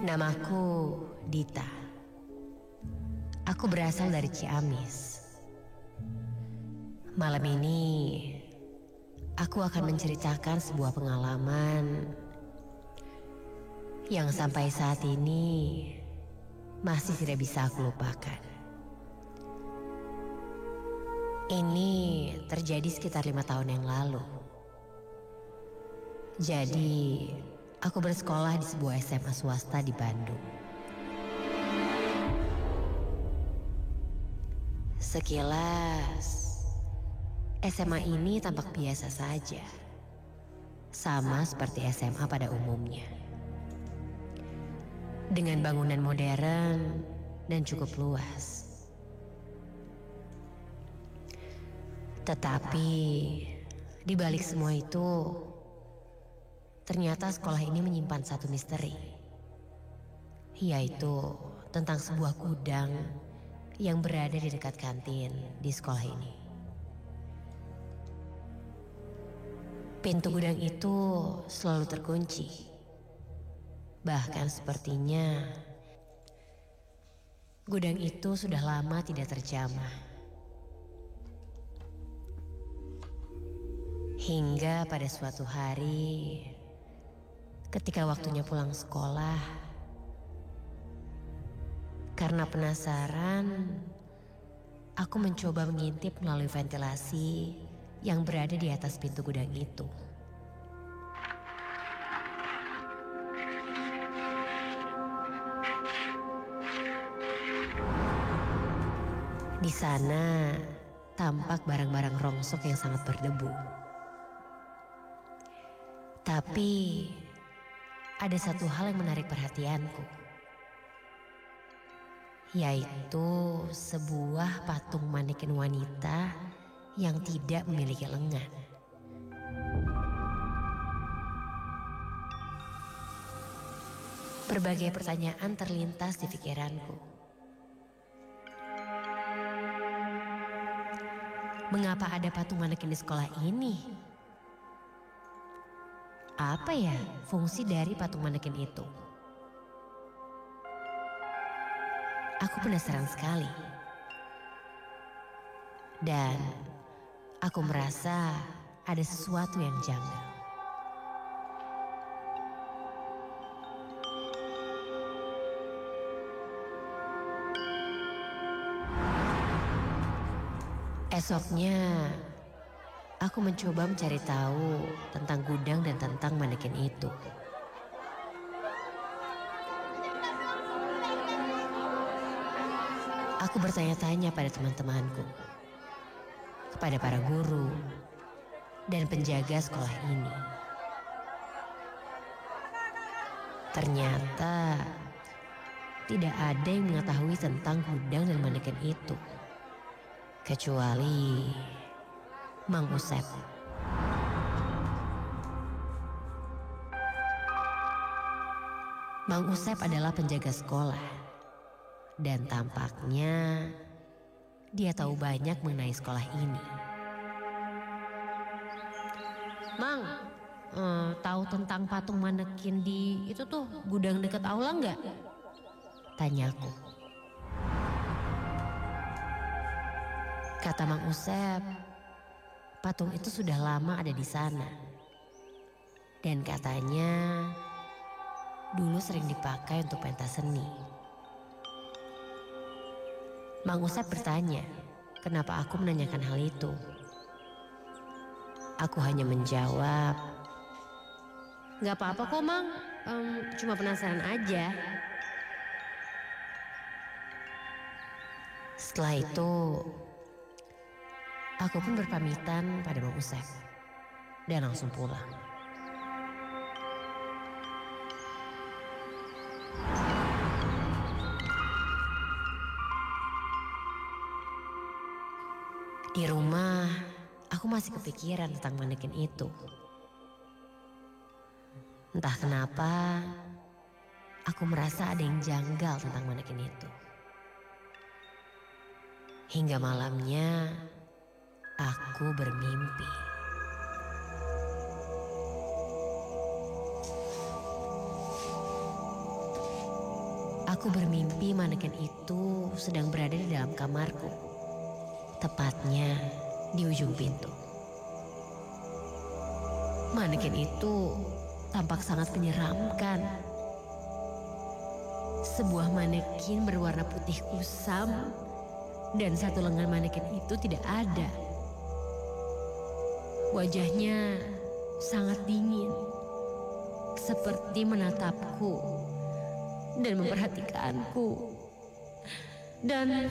Namaku Dita. Aku berasal dari Ciamis. Malam ini aku akan menceritakan sebuah pengalaman yang sampai saat ini masih tidak bisa aku lupakan. Ini terjadi sekitar 5 tahun yang lalu. Jadi, aku bersekolah di sebuah SMA swasta di Bandung. Sekilas, SMA ini tampak biasa saja. Sama seperti SMA pada umumnya. Dengan bangunan modern dan cukup luas. Tetapi, di balik semua itu, ternyata sekolah ini menyimpan satu misteri, yaitu tentang sebuah gudang yang berada di dekat kantin di sekolah ini. Pintu gudang itu selalu terkunci. Bahkan sepertinya gudang itu sudah lama tidak terjamah. Hingga pada suatu hari, ketika waktunya pulang sekolah, karena penasaran, aku mencoba mengintip melalui ventilasi yang berada di atas pintu gudang itu. Di sana tampak barang-barang rongsok yang sangat berdebu. Tapi ada satu hal yang menarik perhatianku, yaitu sebuah patung manekin wanita yang tidak memiliki lengan. Berbagai pertanyaan terlintas di pikiranku. Mengapa ada patung manekin di sekolah ini? Apa ya fungsi dari patung manekin itu? Aku penasaran sekali. Dan aku merasa ada sesuatu yang janggal. Esoknya, aku mencoba mencari tahu tentang gudang dan tentang manekin itu. Aku bertanya-tanya pada teman-temanku, kepada para guru, dan penjaga sekolah ini. Ternyata tidak ada yang mengetahui tentang gudang dan manekin itu, kecuali Mang Usep. Mang Usep adalah penjaga sekolah, dan tampaknya dia tahu banyak mengenai sekolah ini. Mang, tahu tentang patung manekin di itu tuh gudang dekat aula nggak? Tanyaku. Kata Mang Usep, patung itu sudah lama ada di sana. Dan katanya dulu sering dipakai untuk pentas seni. Mang Usep bertanya, kenapa aku menanyakan hal itu? Aku hanya menjawab, "Gak apa-apa kok Mang, cuma penasaran aja." Setelah itu, aku pun berpamitan pada Mang Usep dan langsung pulang. Di rumah, aku masih kepikiran tentang manekin itu. Entah kenapa, aku merasa ada yang janggal tentang manekin itu. Hingga malamnya, aku bermimpi. Aku bermimpi manekin itu sedang berada di dalam kamarku, tepatnya di ujung pintu. Manekin itu tampak sangat menyeramkan. Sebuah manekin berwarna putih kusam dan satu lengan manekin itu tidak ada. Wajahnya sangat dingin, seperti menatapku dan memperhatikanku. Dan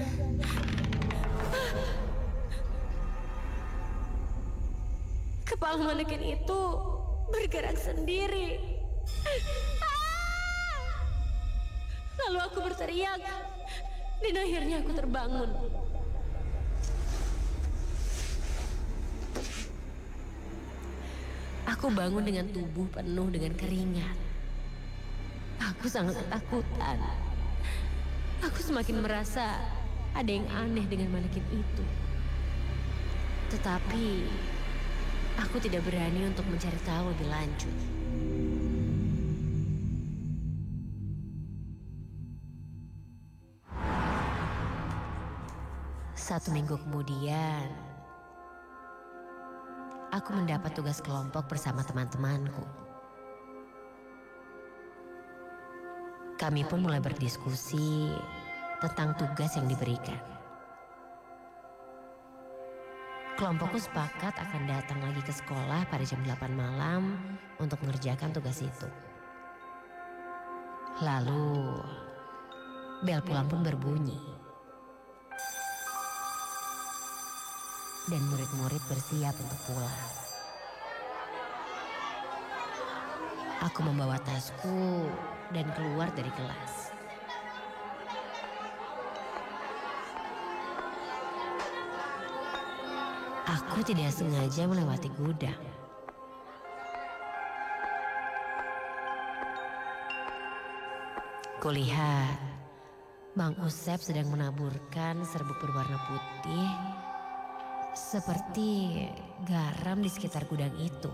kepala manekin itu bergerak sendiri. Lalu aku berteriak dan akhirnya aku terbangun. Aku bangun dengan tubuh penuh dengan keringat. Aku sangat ketakutan. Aku semakin merasa ada yang aneh dengan manekin itu. Tetapi aku tidak berani untuk mencari tahu lebih lanjut. Satu minggu kemudian, aku mendapat tugas kelompok bersama teman-temanku. Kami pun mulai berdiskusi tentang tugas yang diberikan. Kelompokku sepakat akan datang lagi ke sekolah pada jam 8 malam untuk mengerjakan tugas itu. Lalu, bel pulang pun berbunyi. Dan murid-murid bersiap untuk pulang. Aku membawa tasku dan keluar dari kelas. Aku tidak sengaja melewati gudang. Kulihat Bang Usep sedang menaburkan serbuk berwarna putih seperti garam di sekitar gudang itu.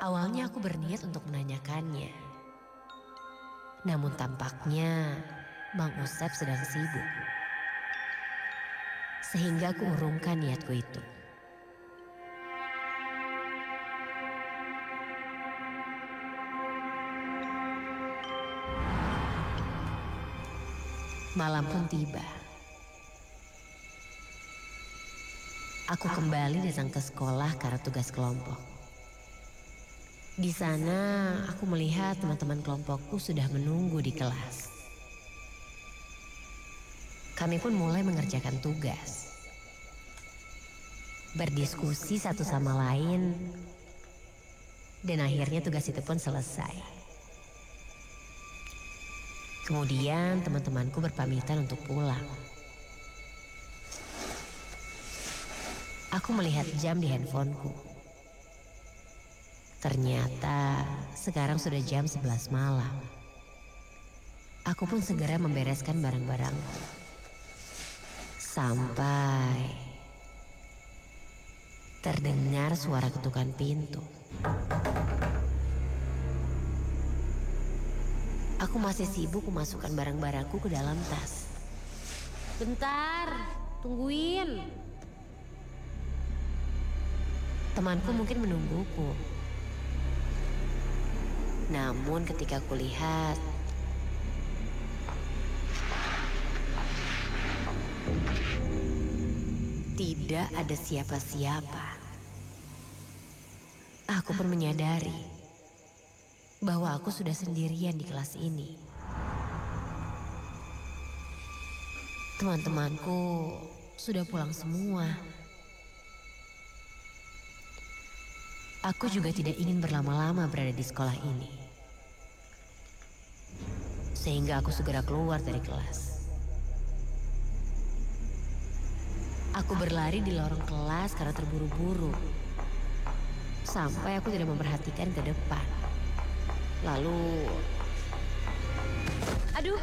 Awalnya aku berniat untuk menanyakannya. Namun tampaknya Bang Usep sedang sibuk. Sehingga aku urungkan niatku itu. Malam pun tiba. Aku kembali datang ke sekolah karena tugas kelompok. Di sana aku melihat teman-teman kelompokku sudah menunggu di kelas. Kami pun mulai mengerjakan tugas. Berdiskusi satu sama lain. Dan akhirnya tugas itu pun selesai. Kemudian teman-temanku berpamitan untuk pulang. Aku melihat jam di handphoneku. Ternyata sekarang sudah jam 11 malam. Aku pun segera membereskan barang-barangku. Sampai terdengar suara ketukan pintu. Aku masih sibuk memasukkan barang-barangku ke dalam tas. Bentar, tungguin. Temanku mungkin menungguku. Namun ketika aku lihat, tidak ada siapa-siapa. Aku pun menyadari bahwa aku sudah sendirian di kelas ini. Teman-temanku sudah pulang semua. Aku juga tidak ingin berlama-lama berada di sekolah ini. Sehingga aku segera keluar dari kelas. Aku berlari di lorong kelas karena terburu-buru. Sampai aku tidak memperhatikan ke depan. Lalu, aduh.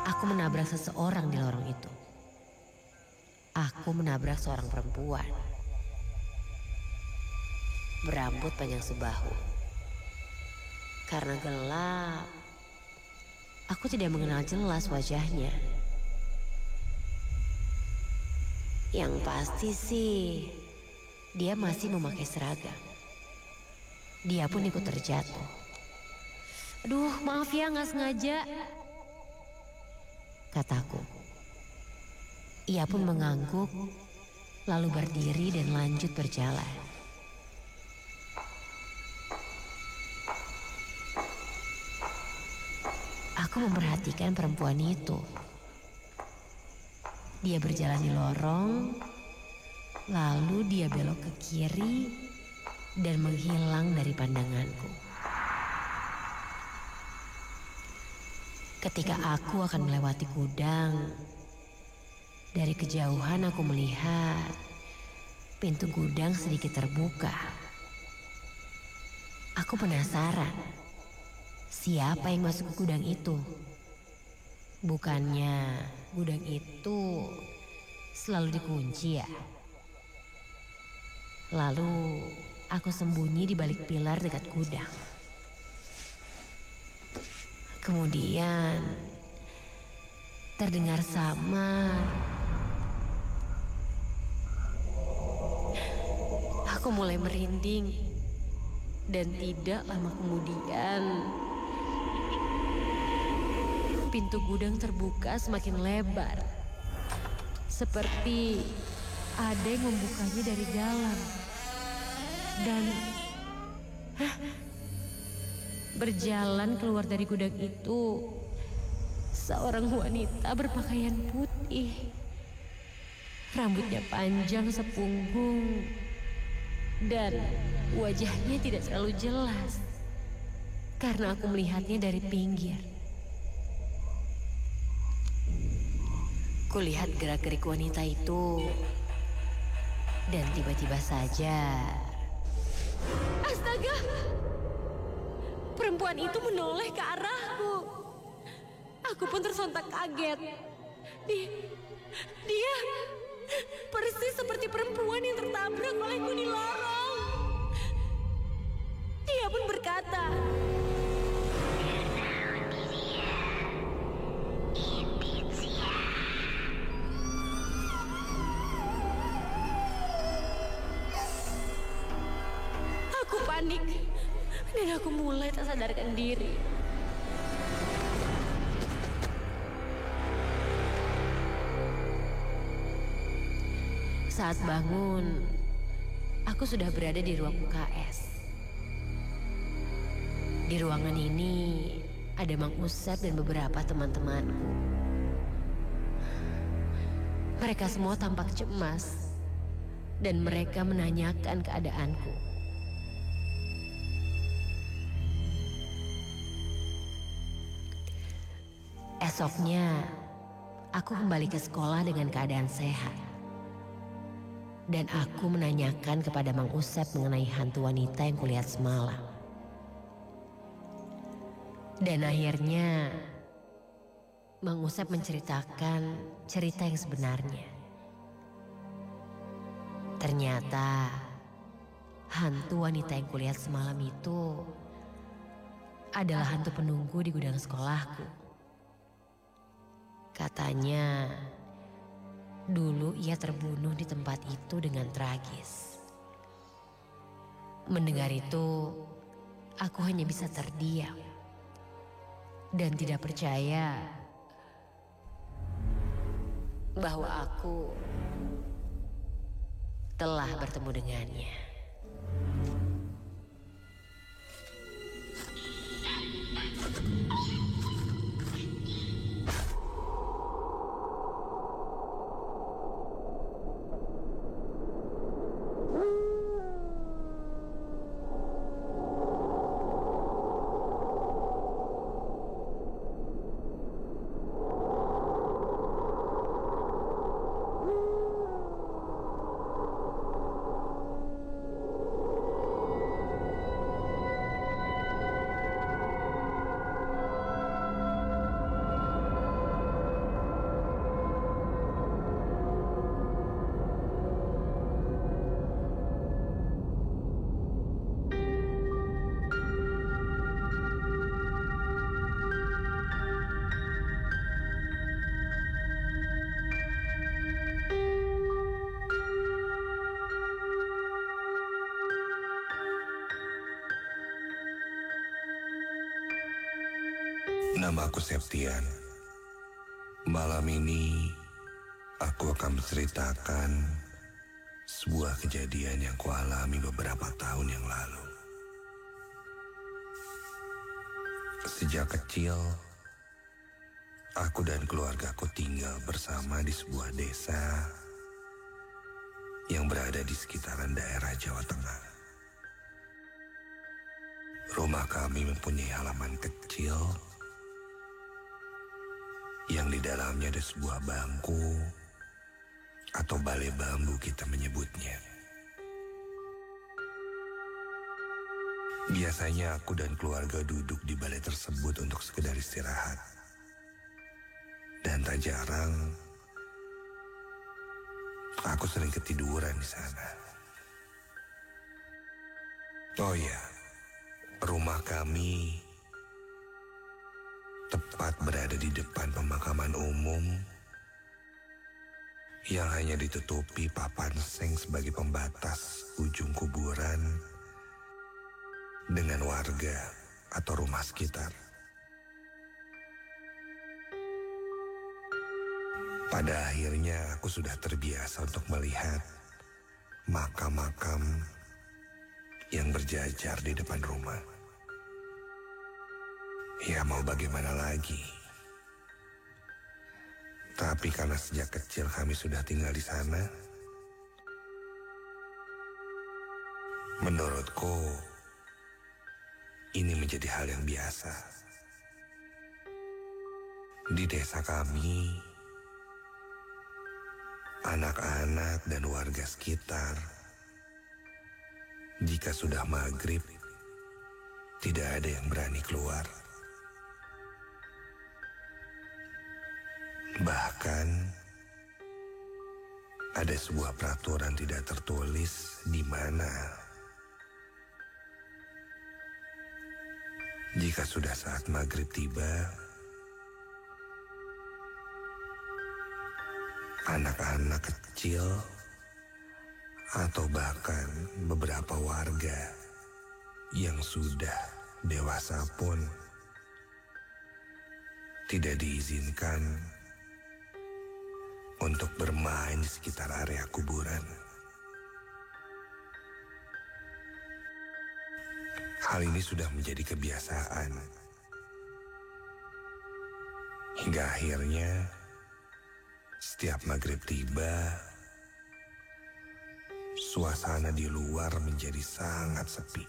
Aku menabrak seseorang di lorong itu. aku menabrak seorang perempuan berambut panjang sebahu. Karena gelap, aku tidak mengenal jelas wajahnya. Yang pasti sih, dia masih memakai seragam. Dia pun ikut terjatuh. Aduh, maaf ya, nggak sengaja, kataku. Ia pun mengangguk, lalu berdiri dan lanjut berjalan. Aku memperhatikan perempuan itu. Dia berjalan di lorong, lalu dia belok ke kiri dan menghilang dari pandanganku. Ketika aku akan melewati gudang, dari kejauhan aku melihat pintu gudang sedikit terbuka. Aku penasaran, siapa yang masuk ke gudang itu? Bukannya gudang itu selalu dikunci ya? Lalu aku sembunyi di balik pilar dekat gudang. Kemudian terdengar samar. Aku mulai merinding dan tidak lama kemudian pintu gudang terbuka semakin lebar. Seperti ada yang membukanya dari dalam. Dan berjalan keluar dari gudang itu seorang wanita berpakaian putih. Rambutnya panjang sepunggung dan wajahnya tidak terlalu jelas karena aku melihatnya dari pinggir. Kulihat gerak-gerik wanita itu dan tiba-tiba saja, astaga! Perempuan itu menoleh ke arahku. Aku pun tersontak kaget. Dia persis seperti perempuan yang tertabrak olehku di lorong. Dia pun berkata, aku panik dan aku mulai tak sadarkan diri. Saat bangun, aku sudah berada di ruang UKS. Di ruangan ini ada Mang Usep dan beberapa teman-temanku. Mereka semua tampak cemas dan mereka menanyakan keadaanku. Esoknya, aku kembali ke sekolah dengan keadaan sehat. Dan aku menanyakan kepada Mang Usep mengenai hantu wanita yang kulihat semalam. Dan akhirnya Mang Usep menceritakan cerita yang sebenarnya. Ternyata hantu wanita yang kulihat semalam itu adalah hantu penunggu di gudang sekolahku. Katanya dulu ia terbunuh di tempat itu dengan tragis. Mendengar itu, aku hanya bisa terdiam dan tidak percaya bahwa aku telah bertemu dengannya. Namaku Septian. Malam ini aku akan menceritakan sebuah kejadian yang kualami beberapa tahun yang lalu. Sejak kecil, aku dan keluargaku tinggal bersama di sebuah desa yang berada di sekitaran daerah Jawa Tengah. Rumah kami mempunyai halaman kecil yang di dalamnya ada sebuah bangku atau balai bambu kita menyebutnya. Biasanya aku dan keluarga duduk di balai tersebut untuk sekedar istirahat. Dan tak jarang aku sering ketiduran di sana. Oh ya, rumah kami tepat berada di depan pemakaman umum yang hanya ditutupi papan seng sebagai pembatas ujung kuburan dengan warga atau rumah sekitar. Pada akhirnya aku sudah terbiasa untuk melihat makam-makam yang berjajar di depan rumah. Ya mau bagaimana lagi. Tapi karena sejak kecil kami sudah tinggal di sana, menurutku ini menjadi hal yang biasa. Di desa kami, anak-anak dan warga sekitar, jika sudah maghrib, tidak ada yang berani keluar. Bahkan, ada sebuah peraturan tidak tertulis di mana jika sudah saat maghrib tiba, anak-anak kecil atau bahkan beberapa warga yang sudah dewasa pun tidak diizinkan untuk bermain di sekitar area kuburan. Hal ini sudah menjadi kebiasaan. Hingga akhirnya setiap maghrib tiba, suasana di luar menjadi sangat sepi.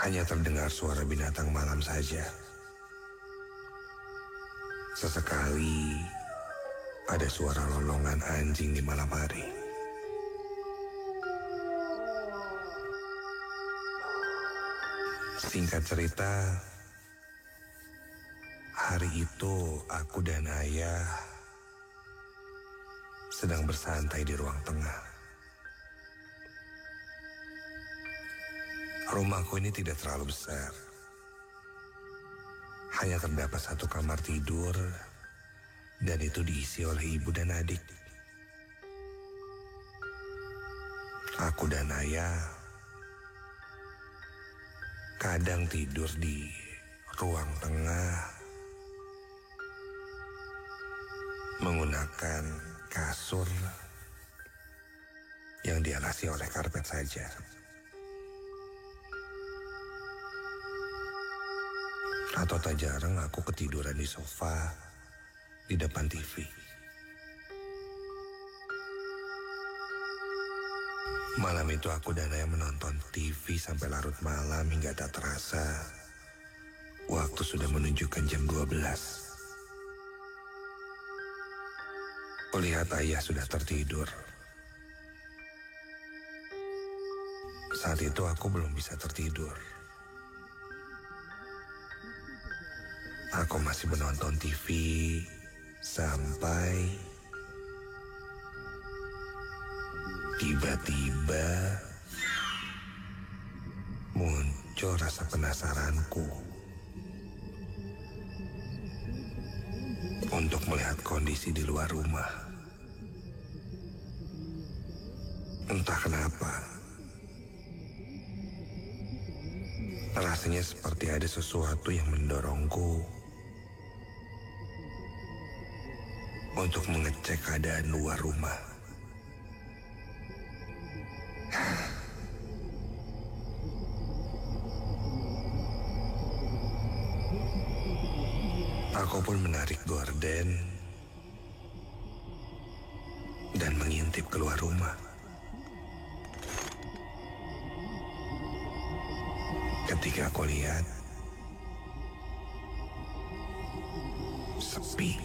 Hanya terdengar suara binatang malam saja. Sesekali ada suara lolongan anjing di malam hari. Singkat cerita, hari itu aku dan ayah sedang bersantai di ruang tengah. Rumahku ini tidak terlalu besar. Hanya terdapat satu kamar tidur dan itu diisi oleh ibu dan adik. Aku dan ayah kadang tidur di ruang tengah menggunakan kasur yang dialasi oleh karpet saja. Atau tak jarang aku ketiduran di sofa di depan TV. Malam itu aku dan ayah menonton TV sampai larut malam hingga tak terasa waktu sudah menunjukkan jam 12. Kulihat ayah sudah tertidur. Saat itu aku belum bisa tertidur. Aku masih menonton TV sampai tiba-tiba muncul rasa penasaranku untuk melihat kondisi di luar rumah. Entah kenapa, Rasanya seperti ada sesuatu yang mendorongku untuk mengecek keadaan luar rumah. Aku pun menarik gorden dan mengintip keluar rumah. Ketika aku lihat, sepi.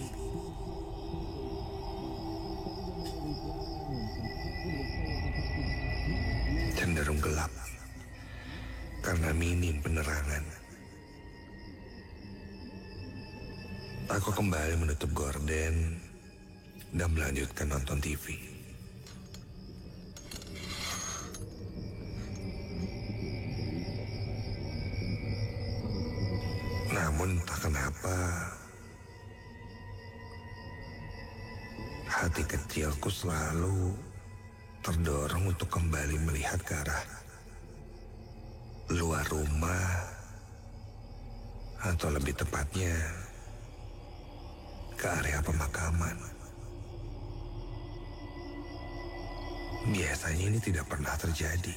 Cenderung gelap karena minim penerangan. Aku kembali menutup gorden dan melanjutkan nonton TV. Namun entah kenapa, hati kecilku selalu terdorong untuk kembali melihat ke arah luar rumah, atau lebih tepatnya ke area pemakaman. Biasanya ini tidak pernah terjadi.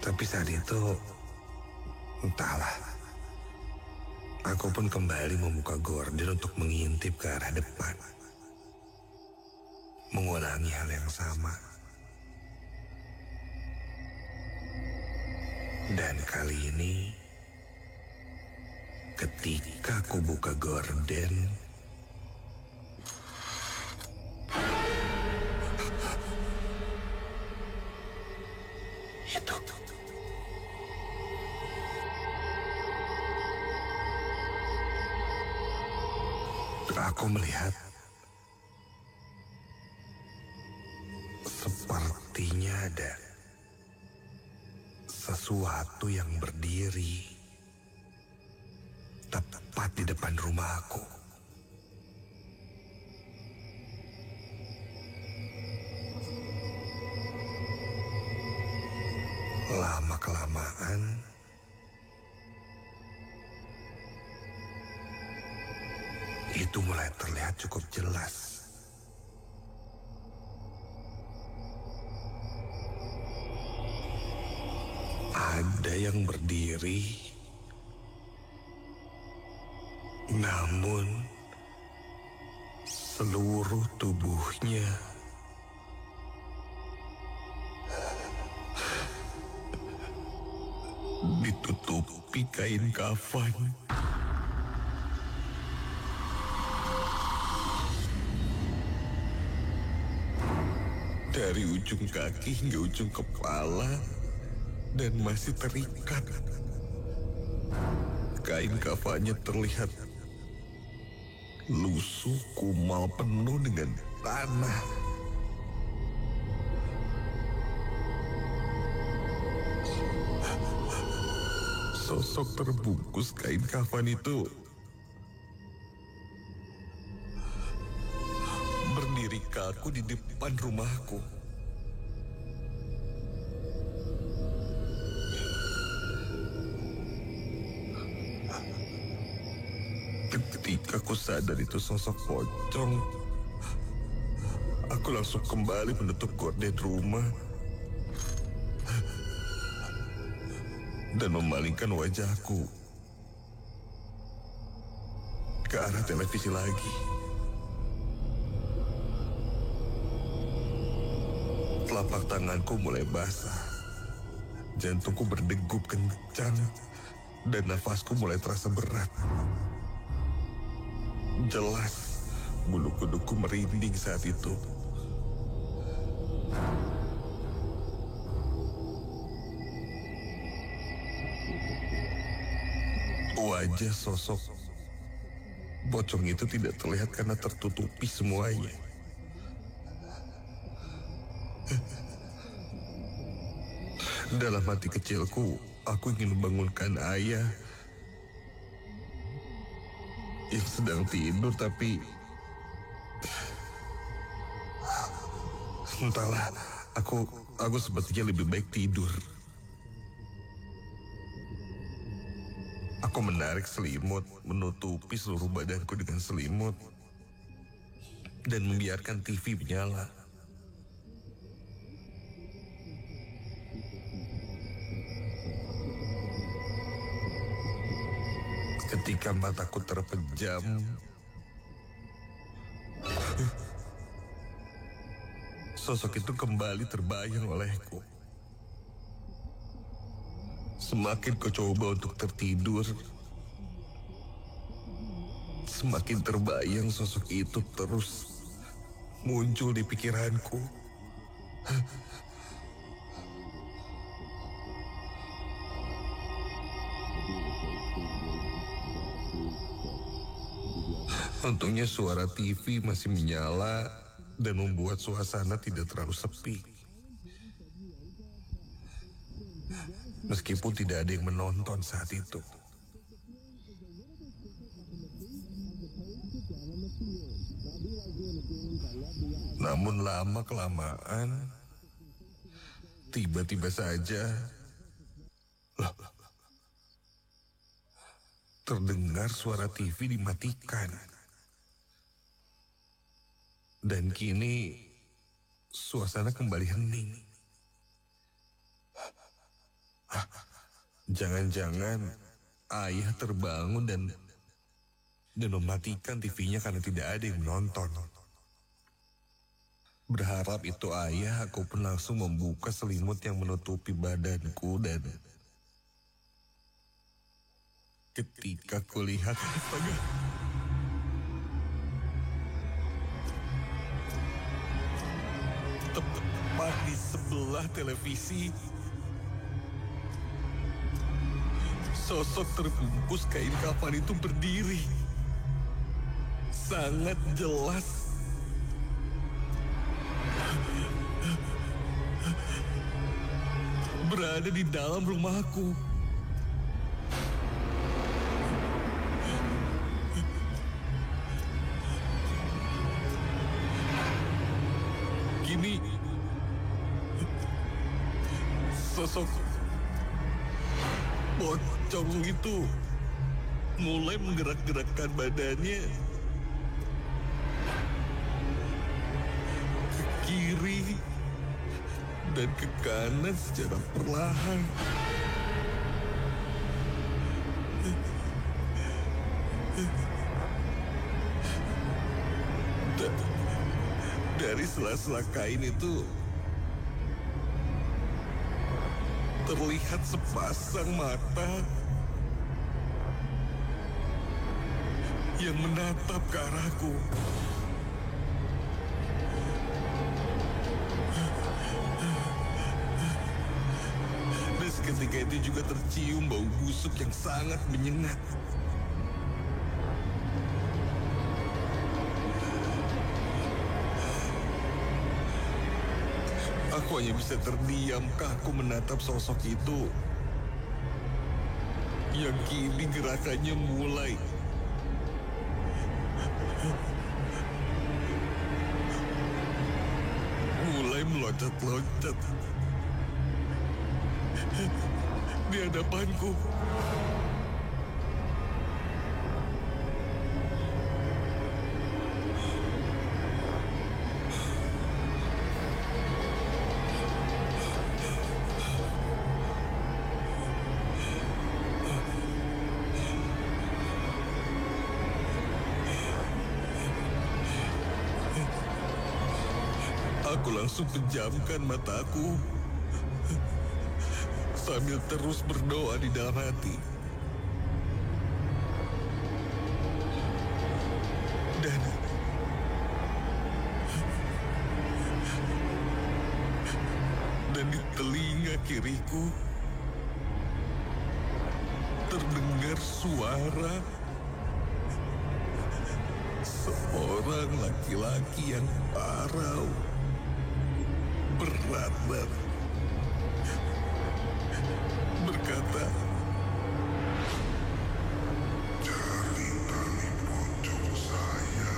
Tapi saat itu, entahlah, aku pun kembali membuka gorden untuk mengintip ke arah depan. Mengulangi hal yang sama. Dan kali ini, ketika aku buka gorden, itu aku melihat sepertinya ada sesuatu yang berdiri tepat di depan rumahku. Lama-kelamaan, itu mulai terlihat cukup jelas. Ada yang berdiri, namun seluruh tubuhnya ditutupi kain kafan. Dari ujung kaki hingga ujung kepala, dan masih terikat. Kain kafannya terlihat lusuh, kumal, penuh dengan tanah. Sosok terbungkus kain kafan itu berdiri kaku di depan rumahku. Ketika aku sadar itu sosok pocong, aku langsung kembali menutup gorden rumah dan memalingkan wajahku ke arah televisi lagi. Telapak tanganku mulai basah, jantungku berdegup kencang, dan nafasku mulai terasa berat. Jelas, bulu kuduku merinding saat itu. Wajah sosok pocong itu tidak terlihat karena tertutupi semuanya. Dalam hati kecilku, aku ingin membangunkan ayah yang sedang tidur, tapi entahlah, aku sepertinya lebih baik tidur. Aku menarik selimut, menutupi seluruh badanku dengan selimut, dan membiarkan TV menyala. Ketika mataku terpejam, sosok itu kembali terbayang olehku. Semakin ku coba untuk tertidur, semakin terbayang sosok itu terus muncul di pikiranku. Untungnya suara TV masih menyala dan membuat suasana tidak terlalu sepi. Meskipun tidak ada yang menonton saat itu. Namun lama-kelamaan, tiba-tiba saja, terdengar suara TV dimatikan. Dan kini, suasana kembali hening. Jangan-jangan ayah terbangun dan mematikan TV-nya karena tidak ada yang menonton. Berharap itu ayah, aku pun langsung membuka selimut yang menutupi badanku dan ketika kulihat, astaga, tepat di sebelah televisi, sosok terbungkus kain kafan itu berdiri. Sangat jelas. Berada di dalam rumahku. Kini, sosok pocong itu mulai menggerak-gerakkan badannya ke kiri dan ke kanan secara perlahan. Dari sela-sela kain itu terlihat sepasang mata yang menatap ke arahku. Dan seketika itu juga tercium bau busuk yang sangat menyengat. Aku hanya bisa terdiam kaku menatap sosok itu yang kini gerakannya mulai meloncat-loncat di hadapanku. Aku langsung pejamkan mataku sambil terus berdoa di dalam hati. Dan di telinga kiriku terdengar suara seorang laki-laki yang parau, berat dan berkata, "Cari tali pocong saya."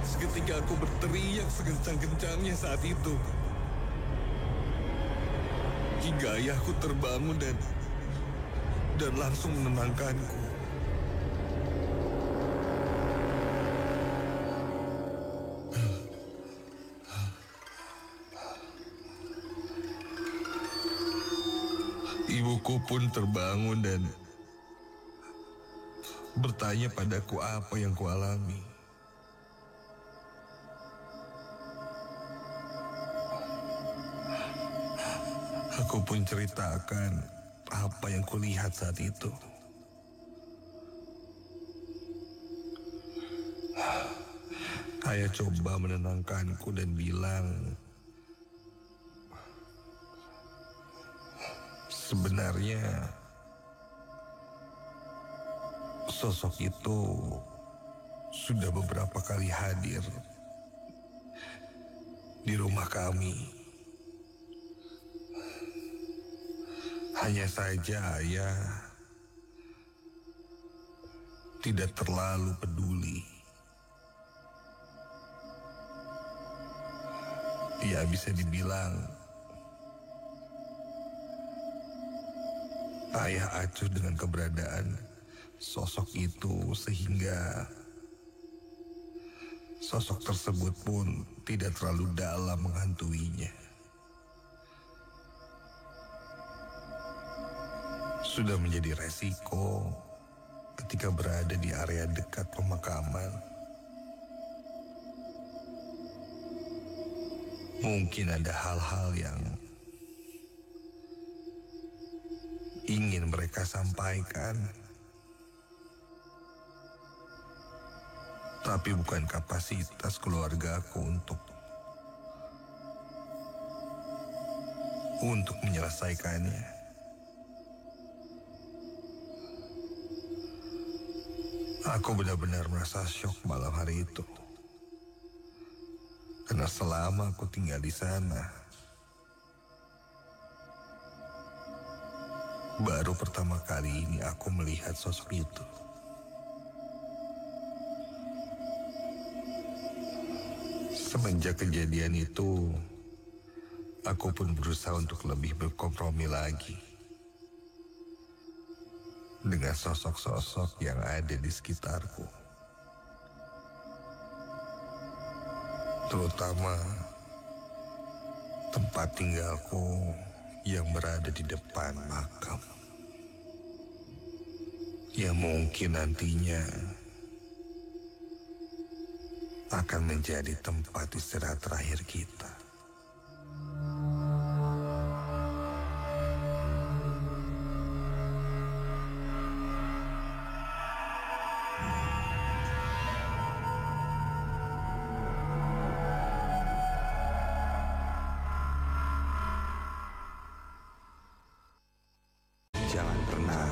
Seketika aku berteriak sekencang-kencangnya saat itu. Hingga ayahku terbangun dan dan langsung menenangkanku. Ibuku pun terbangun dan bertanya padaku apa yang kualami. Aku pun ceritakan apa yang kulihat saat itu. Ayah coba menenangkanku dan bilang, sebenarnya sosok itu sudah beberapa kali hadir di rumah kami. Hanya saja ayah tidak terlalu peduli. Ya bisa dibilang ayah acuh dengan keberadaan sosok itu, sehingga sosok tersebut pun tidak terlalu dalam menghantuinya. Sudah menjadi resiko ketika berada di area dekat pemakaman. Mungkin ada hal-hal yang ingin mereka sampaikan, tapi bukan kapasitas keluargaku untuk menyelesaikannya. Aku benar-benar merasa syok malam hari itu. Karena selama aku tinggal di sana, baru pertama kali ini aku melihat sosok itu. Semenjak kejadian itu, aku pun berusaha untuk lebih berkompromi lagi dengan sosok-sosok yang ada di sekitarku. Terutama tempat tinggalku yang berada di depan makam, yang mungkin nantinya akan menjadi tempat istirahat terakhir kita. Jangan pernah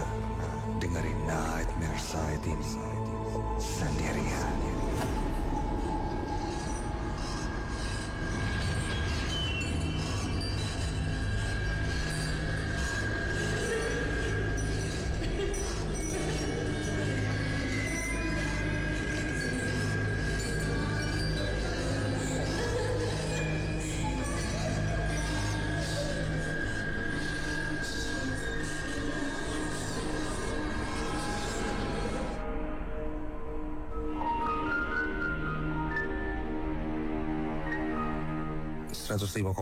dengerin Nightmare Side ini sendirian.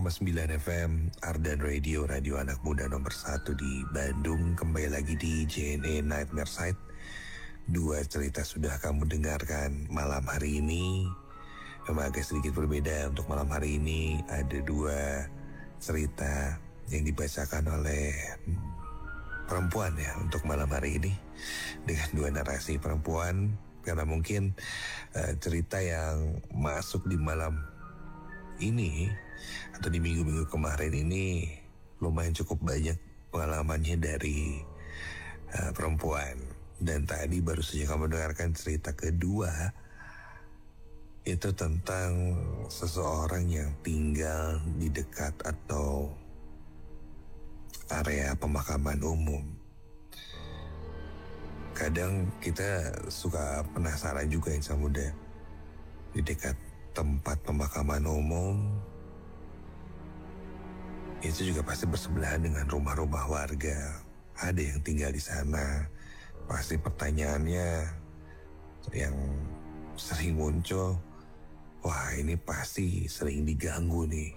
.9 FM Ardan Radio, radio anak muda nomor 1 di Bandung. Kembali lagi di JNE Nightmare Side. 2 cerita sudah kamu dengarkan malam hari ini. Memang agak sedikit berbeda. Untuk malam hari ini ada 2 cerita yang dibacakan oleh perempuan ya, untuk malam hari ini, dengan 2 narasi perempuan. Karena mungkin cerita yang masuk di malam ini atau di minggu-minggu kemarin ini lumayan cukup banyak pengalamannya dari perempuan. Dan tadi baru saja kamu dengarkan cerita kedua, itu tentang seseorang yang tinggal di dekat atau area pemakaman umum. Kadang kita suka penasaran juga yang sama muda, di dekat tempat pemakaman umum itu juga pasti bersebelahan dengan rumah-rumah warga ada yang tinggal di sana. Pasti pertanyaannya yang sering muncul, wah ini pasti sering diganggu nih.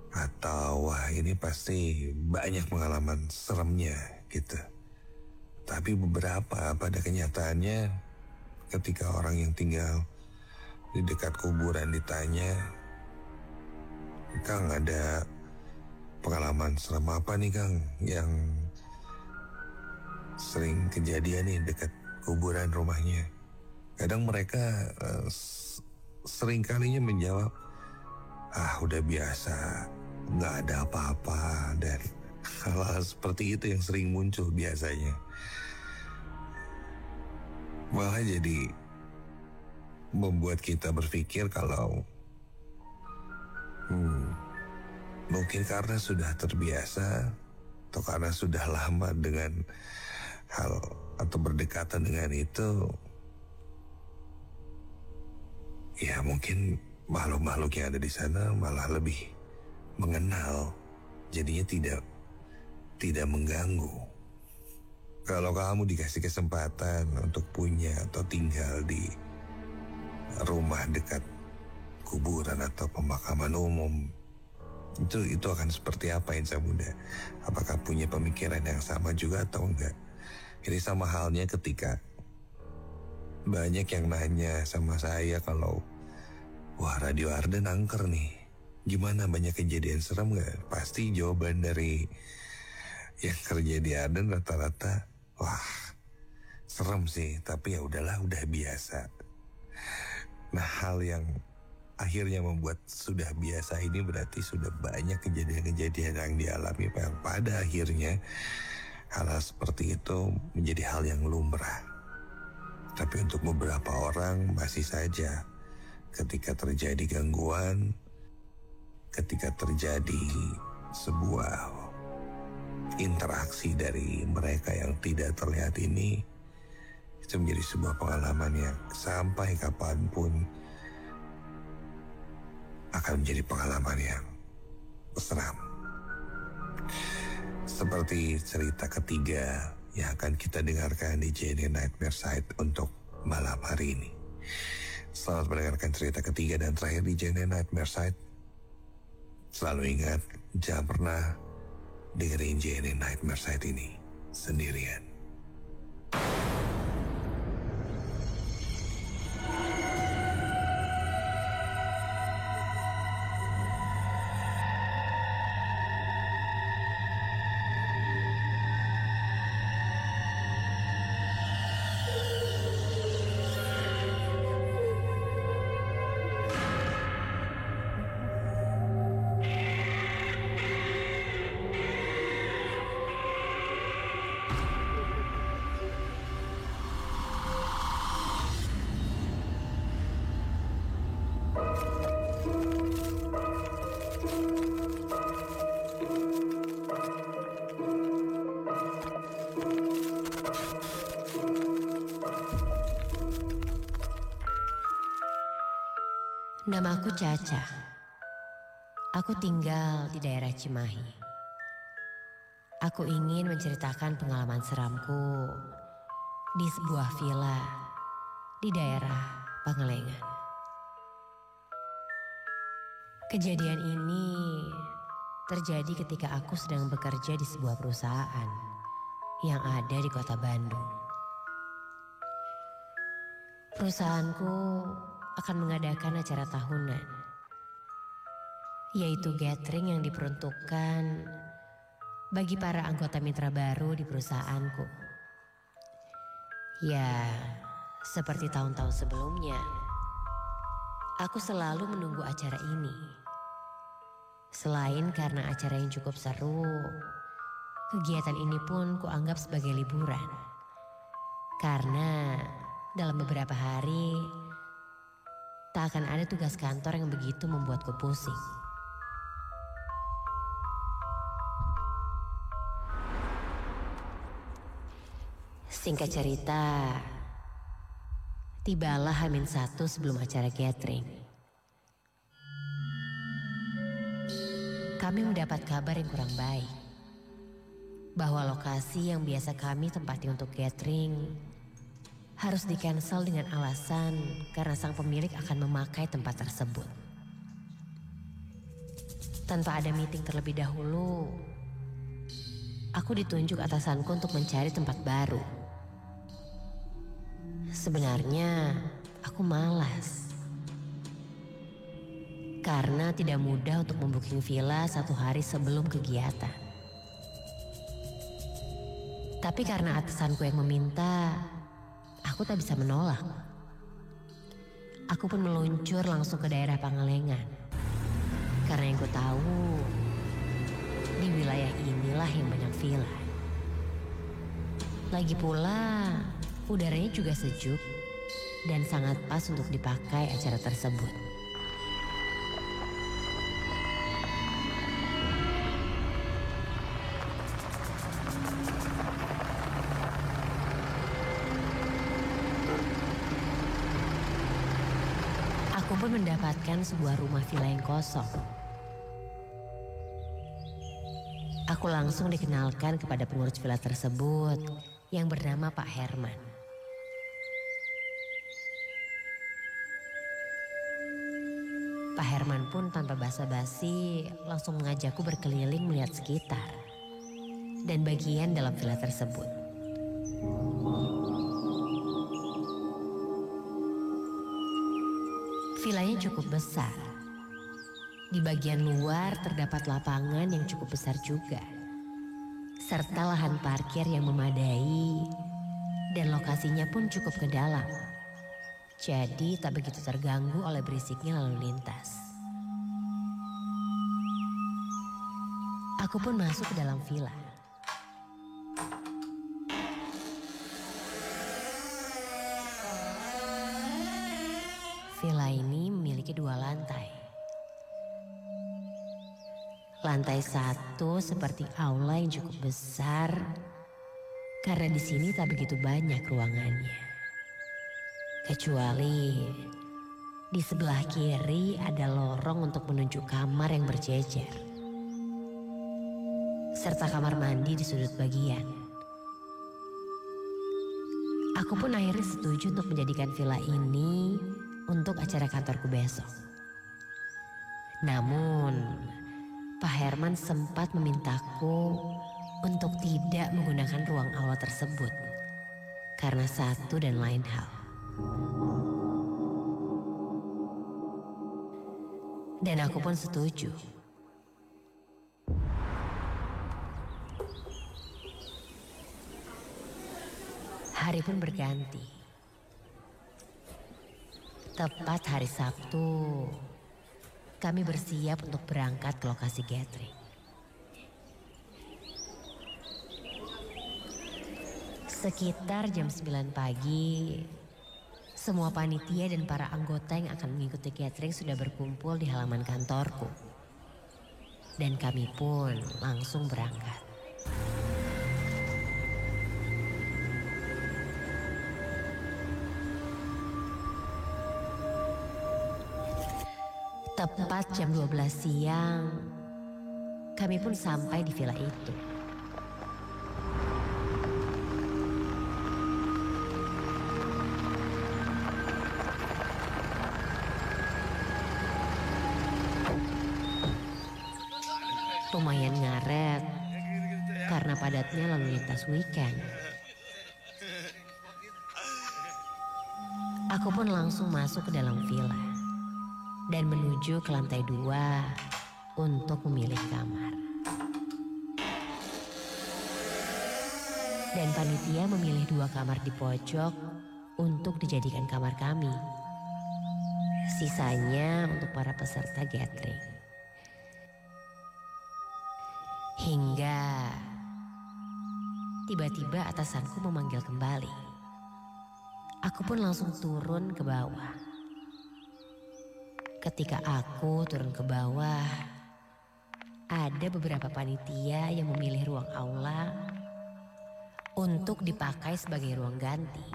Atau wah ini pasti banyak pengalaman seremnya gitu. Tapi beberapa pada kenyataannya ketika orang yang tinggal di dekat kuburan ditanya, Kang ada pengalaman serem apa nih Kang yang sering kejadian nih dekat kuburan rumahnya? Kadang mereka sering kalinya menjawab, udah biasa, nggak ada apa-apa. Dan hal-hal seperti itu yang sering muncul biasanya. Malah jadi membuat kita berpikir kalau mungkin karena sudah terbiasa atau karena sudah lama dengan hal atau berdekatan dengan itu, ya mungkin makhluk-makhluk yang ada di sana malah lebih mengenal, jadinya tidak mengganggu. Kalau kamu dikasih kesempatan untuk punya atau tinggal di rumah dekat kuburan atau pemakaman umum, itu akan seperti apa Insa Muda? Apakah punya pemikiran yang sama juga atau enggak? Ini sama halnya ketika banyak yang nanya sama saya kalau, wah Radio Ardan angker nih, gimana, banyak kejadian serem gak? Pasti jawaban dari yang kerja di Ardan rata-rata, wah serem sih, tapi ya udahlah, udah biasa. Nah, hal yang akhirnya membuat sudah biasa ini berarti sudah banyak kejadian-kejadian yang dialami, yang pada akhirnya hal-hal seperti itu menjadi hal yang lumrah. Tapi untuk beberapa orang masih saja ketika terjadi gangguan, ketika terjadi sebuah interaksi dari mereka yang tidak terlihat ini, itu menjadi sebuah pengalaman yang sampai kapanpun akan menjadi pengalaman yang seram. Seperti cerita ketiga yang akan kita dengarkan di JNE Nightmare Site untuk malam hari ini. Selamat mendengarkan cerita ketiga dan terakhir di JNE Nightmare Site. Selalu ingat, jangan pernah dengerin JNE Nightmare Site ini sendirian. Nama aku Caca. Aku tinggal di daerah Cimahi. Aku ingin menceritakan pengalaman seramku di sebuah villa di daerah Pangalengan. Kejadian ini terjadi ketika aku sedang bekerja di sebuah perusahaan yang ada di kota Bandung. Perusahaanku akan mengadakan acara tahunan, yaitu gathering yang diperuntukkan bagi para anggota mitra baru di perusahaanku. Ya, seperti tahun-tahun sebelumnya, aku selalu menunggu acara ini. Selain karena acara yang cukup seru, kegiatan ini pun kuanggap sebagai liburan. Karena dalam beberapa hari tak akan ada tugas kantor yang begitu membuatku pusing. Singkat cerita, tibalah H-1 sebelum acara gathering. Kami mendapat kabar yang kurang baik bahwa lokasi yang biasa kami tempati untuk gathering harus di-cancel dengan alasan karena sang pemilik akan memakai tempat tersebut. Tanpa ada meeting terlebih dahulu, aku ditunjuk atasanku untuk mencari tempat baru. Sebenarnya aku malas. Karena tidak mudah untuk membooking villa 1 hari sebelum kegiatan. Tapi karena atasanku yang meminta, aku tak bisa menolak. Aku pun meluncur langsung ke daerah Pangalengan. Karena yang ku tahu, di wilayah inilah yang banyak villa. Lagi pula, udaranya juga sejuk dan sangat pas untuk dipakai acara tersebut. Aku pun mendapatkan sebuah rumah villa yang kosong. Aku langsung dikenalkan kepada pengurus villa tersebut yang bernama Pak Herman. Pak Herman pun tanpa basa-basi langsung mengajakku berkeliling melihat sekitar dan bagian dalam villa tersebut. Villanya cukup besar. Di bagian luar terdapat lapangan yang cukup besar juga, serta lahan parkir yang memadai, dan lokasinya pun cukup ke dalam. Jadi tak begitu terganggu oleh berisiknya lalu lintas. Aku pun masuk ke dalam villa. Villa ini memiliki 2 lantai. Lantai 1 seperti aula yang cukup besar karena di sini tak begitu banyak ruangannya. Kecuali di sebelah kiri ada lorong untuk menuju kamar yang berjejer. Serta kamar mandi di sudut bagian. Aku pun akhirnya setuju untuk menjadikan villa ini untuk acara kantorku besok. Namun Pak Herman sempat memintaku untuk tidak menggunakan ruang aula tersebut karena satu dan lain hal. Dan aku pun setuju. Hari pun berganti. Tepat hari Sabtu, kami bersiap untuk berangkat ke lokasi gathering. Sekitar jam 9 pagi, semua panitia dan para anggota yang akan mengikuti gathering sudah berkumpul di halaman kantorku. Dan kami pun langsung berangkat. Tepat jam 12 siang, kami pun sampai di villa itu. Lumayan ngaret karena padatnya lalu lintas weekend. Aku pun langsung masuk ke dalam villa dan menuju ke lantai 2 untuk memilih kamar. Dan panitia memilih 2 kamar di pojok untuk dijadikan kamar kami. Sisanya untuk para peserta gathering. Hingga tiba-tiba atasanku memanggil kembali. Aku pun langsung turun ke bawah. Ketika aku turun ke bawah, ada beberapa panitia yang memilih ruang aula untuk dipakai sebagai ruang ganti.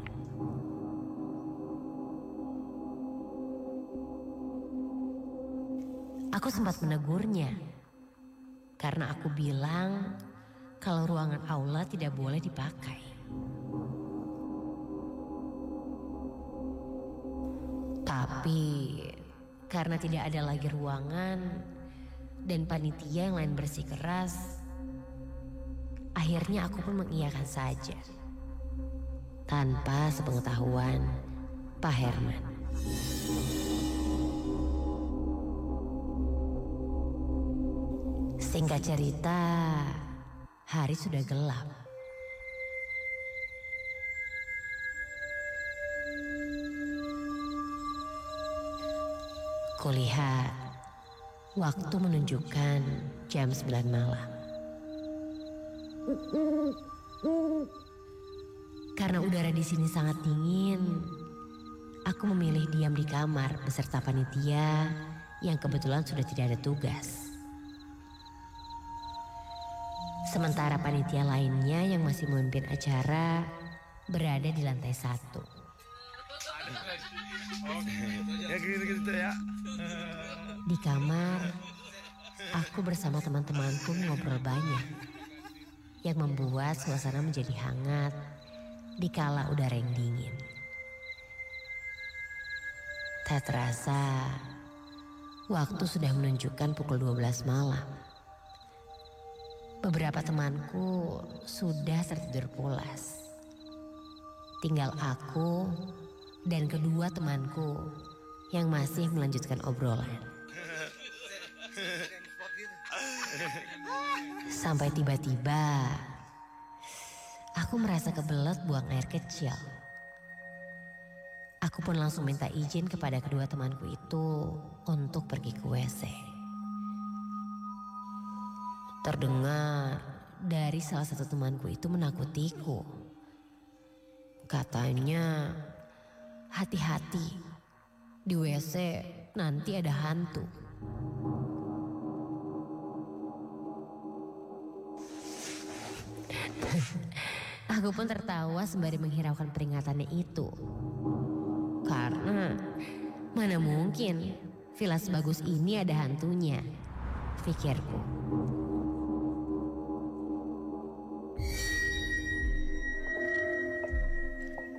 Aku sempat menegurnya karena aku bilang kalau ruangan aula tidak boleh dipakai. Tapi karena tidak ada lagi ruangan dan panitia yang lain bersikeras, akhirnya aku pun mengiyakan saja. Tanpa sepengetahuan Pak Herman. Singkat cerita, hari sudah gelap. Kulihat waktu menunjukkan jam 9 malam. Karena udara di sini sangat dingin, aku memilih diam di kamar beserta panitia yang kebetulan sudah tidak ada tugas. Sementara panitia lainnya yang masih memimpin acara berada di lantai 1. Ya gitu ya. Di kamar, aku bersama teman-temanku ngobrol banyak yang membuat suasana menjadi hangat di kala udara yang dingin. Tak terasa, waktu sudah menunjukkan pukul 12 malam. Beberapa temanku sudah tertidur pulas. Tinggal aku dan kedua temanku yang masih melanjutkan obrolan. Sampai tiba-tiba aku merasa kebelet buang air kecil. Aku pun langsung minta izin kepada kedua temanku itu untuk pergi ke WC. Terdengar dari salah satu temanku itu menakutiku. Katanya, hati-hati, di WC nanti ada hantu. Aku pun tertawa sembari menghiraukan peringatannya itu. Karena mana mungkin villa sebagus ini ada hantunya, pikirku.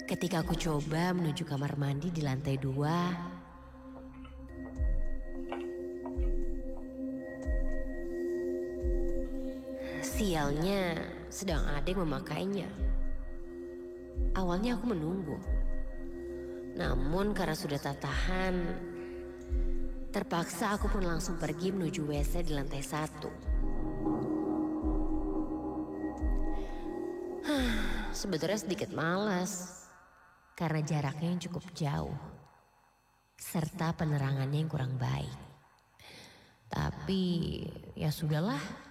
Ketika aku coba menuju kamar mandi di lantai 2, sialnya sedang ada yang memakainya. Awalnya aku menunggu. Namun karena sudah tak tahan, terpaksa aku pun langsung pergi menuju WC di lantai 1. Sebetulnya sedikit malas karena jaraknya yang cukup jauh serta penerangannya yang kurang baik. Tapi ya sudahlah.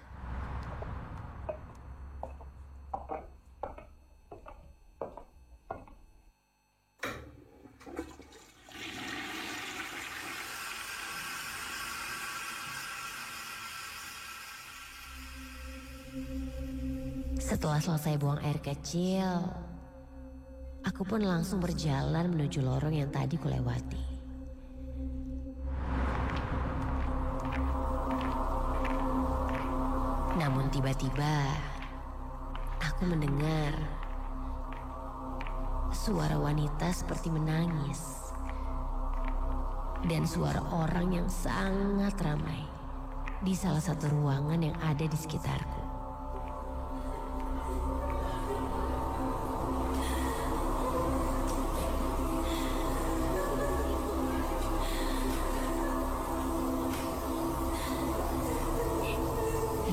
Setelah selesai buang air kecil, aku pun langsung berjalan menuju lorong yang tadi kulewati. Namun tiba-tiba, aku mendengar suara wanita seperti menangis. Dan suara orang yang sangat ramai di salah satu ruangan yang ada di sekitarku.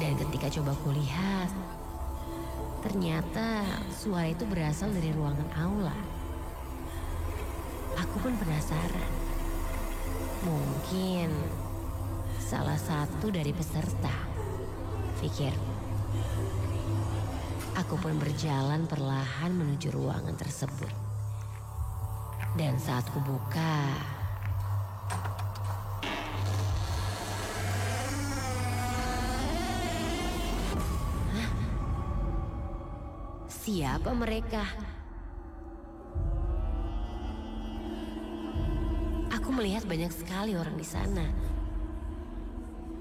Dan ketika coba kulihat, ternyata suara itu berasal dari ruangan aula. Aku pun penasaran. Mungkin salah satu dari peserta, pikir. Aku pun berjalan perlahan menuju ruangan tersebut. Dan saat kubuka, siapa mereka? Aku melihat banyak sekali orang di sana.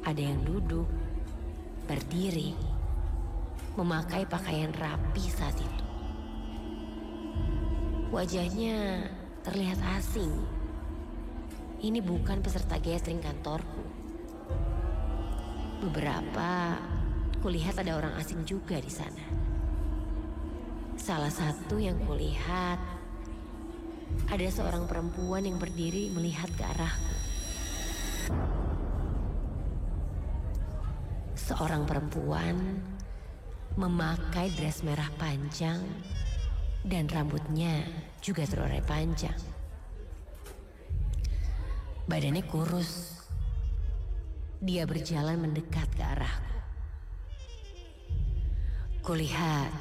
Ada yang duduk, berdiri, memakai pakaian rapi saat itu. Wajahnya terlihat asing. Ini bukan peserta gathering kantorku. Beberapa kulihat ada orang asing juga di sana. Salah satu yang kulihat ada seorang perempuan yang berdiri melihat ke arahku. Seorang perempuan memakai dress merah panjang dan rambutnya juga terurai panjang. Badannya kurus. Dia berjalan mendekat ke arahku. Kulihat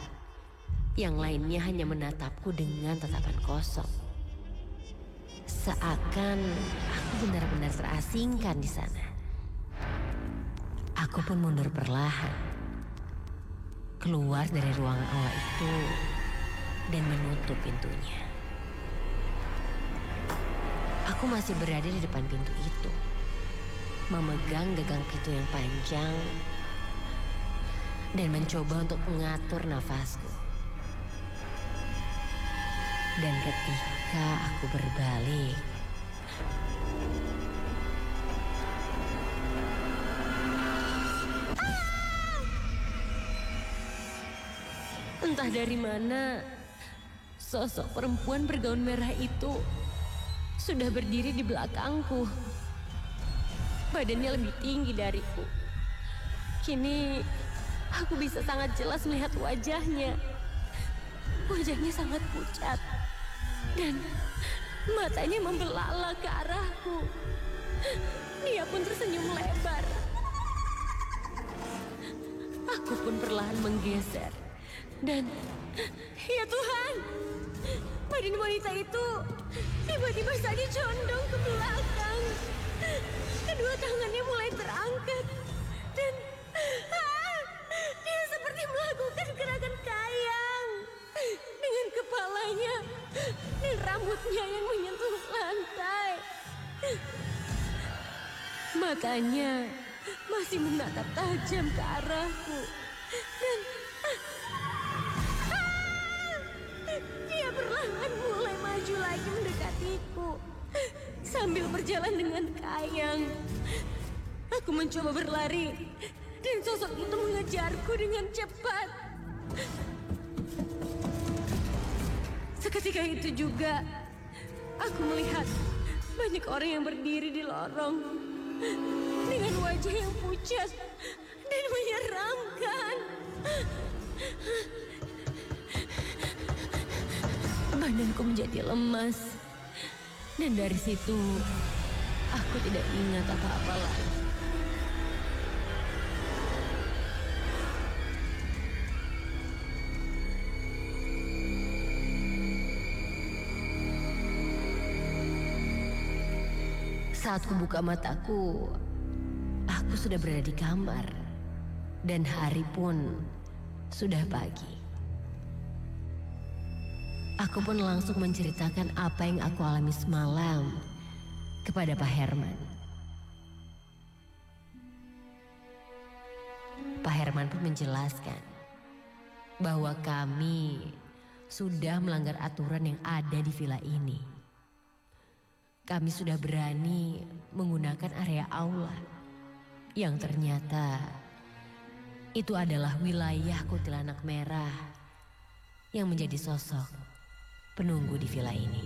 yang lainnya hanya menatapku dengan tatapan kosong. Seakan aku benar-benar terasingkan di sana. Aku pun mundur perlahan, keluar dari ruangan awal itu dan menutup pintunya. Aku masih berada di depan pintu itu, memegang gagang pintu yang panjang dan mencoba untuk mengatur nafasku. Dan ketika aku berbalik, entah dari mana sosok perempuan bergaun merah itu sudah berdiri di belakangku. Badannya lebih tinggi dariku. Kini aku bisa sangat jelas melihat wajahnya. Wajahnya sangat pucat dan matanya membelalak ke arahku. Dia pun tersenyum lebar. Aku pun perlahan menggeser dan ya Tuhan, badan wanita itu tiba-tiba saja condong ke belakang. Kedua tangannya mulai terangkat dan dia seperti melakukan gerakan kayang dengan kepalanya dan rambutnya yang menyentuh lantai. Matanya masih menatap tajam ke arahku dan dia perlahan mulai maju lagi mendekatiku sambil berjalan dengan kayang. Aku mencoba berlari dan sosok itu mengejarku dengan cepat. Seketika itu juga aku melihat banyak orang yang berdiri di lorong dengan wajah yang pucat dan menyeramkan. Badanku menjadi lemas dan dari situ aku tidak ingat apa-apa lagi. Saat kubuka mataku, aku sudah berada di kamar dan hari pun sudah pagi. Aku pun langsung menceritakan apa yang aku alami semalam kepada Pak Herman. Pak Herman pun menjelaskan bahwa kami sudah melanggar aturan yang ada di villa ini. Kami sudah berani menggunakan area aula yang ternyata itu adalah wilayah kuntilanak merah yang menjadi sosok penunggu di villa ini.